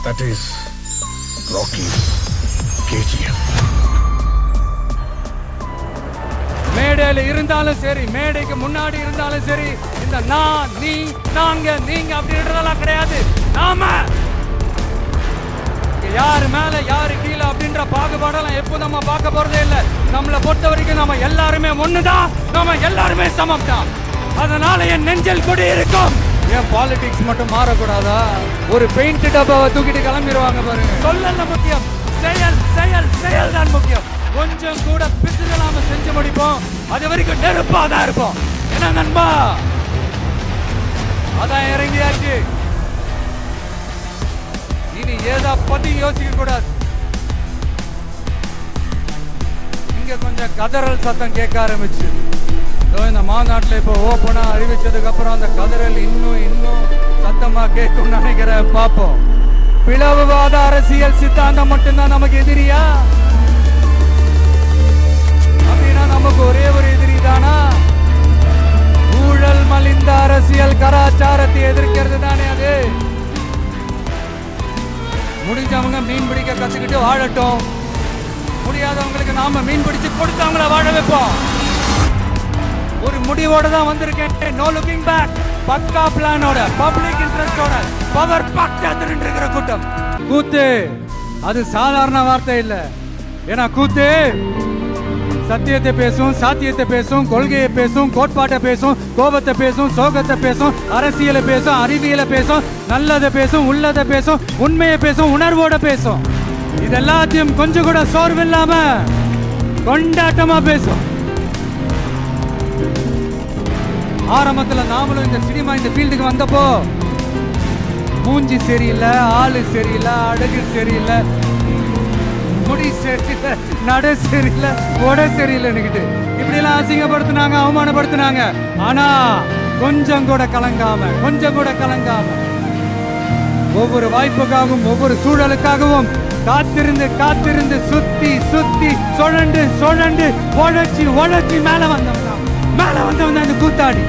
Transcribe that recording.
That is Rocky's KGF. மேடையில இருந்தாலும் சரி, மேடைக்கு முன்னாடி இருந்தாலும் சரி, இந்த நான், நீ, நாங்க, நீங்க அப்படின்றதெல்லாம் கிடையாது. நாம யாரு மேல யாரு கீழே அப்படின்ற பாகுபாடெல்லாம் எப்போ நம்ம பார்க்க போறதே இல்லை. நம்மளை பொறுத்த வரைக்கும் நம்ம எல்லாருமே ஒண்ணுதான், நம்ம எல்லாருமே சமம் தான். அதனால என் நெஞ்சில் கொடி இருக்கும். ஏன் பாலிடிக்ஸ் மட்டும் மாறக்கூடாதா? ஒரு பெயிண்ட் டப்பாவை தூக்கிட்டு கிளம்பிடுவாங்க பாருங்க. சொல்லல முக்கியம், செயல் செயல் செயல் தான் முக்கியம். கொஞ்சம் கூட பிசுகலாம செஞ்சு முடிப்போம். அது வரைக்கும் நெருப்பா தான் இருப்போம். என்ன நண்பா? அதான் இறங்கியாச்சு. இனி ஏதா பத்தி யோசிக்க கூடாது. இங்க கொஞ்சம் கதறல் சத்தம் கேட்க ஆரம்பிச்சு. இந்த மாநாட்டில் இப்போ ஓப்பனா அறிவிச்சதுக்கு அப்புறம் அந்த கதறல் இன்னும் சத்தமா கேட்கும் நினைக்கிறேன். பார்ப்போம். பிளவுவாத அரசியல் சித்தாந்தம் மட்டும்தான் நமக்கு எதிரியா? அப்படின்னா நமக்கு ஒரே ஒரு எதிரி தானா? ஊழல் மலிந்த அரசியல் கலாச்சாரத்தை எதிர்க்கிறது தானே அது. முடிஞ்சவங்க மீன் பிடிக்க கத்துக்கிட்டு வாழட்டும். முடியாதவங்களுக்கு நாம மீன் பிடிச்சு கொடுத்து அவங்கள வாழ வைப்போம். ஒரு முடிவோட தான் வந்திருக்கேன். No looking back. பக்கா பிளானோட, பப்ளிக் இன்ட்ரெஸ்டோட, பவர் பக்கத்துல இருக்கிற கூட்டம். கூத்து அது சாதாரண வார்த்தை இல்ல. ஏன்னா கூத்து சத்தியத்தை பேசும், சாத்தியத்தை பேசும், கொள்கையை பேசும், கோட்பாட்டை பேசும், கோபத்தை பேசும், சோகத்தை பேசும், அரசியலை பேசும், அறிவியலை பேசும், நல்லதை பேசும், உள்ளதை பேசும், உண்மையை பேசும், உணர்வோட பேசும். இதெல்லாத்தையும் கொஞ்சம் கூட சோர்வு இல்லாம கொண்டாட்டமா பேசும். ஆரம்பத்துல நாமளும் இந்த சினிமா இந்த ஃபீல்டுக்கு வந்தப்போ மூஞ்சி சரியில்லை, ஆளு சரியில்லை, அழகு சரியில்லை, முடி சரியில்லை, நட சரியில்லை, உட சரியில்லைன்னுக்கிட்டு இப்படி எல்லாம் அசிங்கப்படுத்தினாங்க, அவமானப்படுத்தினாங்க. ஆனா கொஞ்சம் கூட கலங்காம ஒவ்வொரு வாய்ப்புக்காகவும் ஒவ்வொரு சூழலுக்காகவும் காத்திருந்து சுத்தி சுழண்டு உழைச்சி மேல வந்தவன் அந்த கூத்தாடி.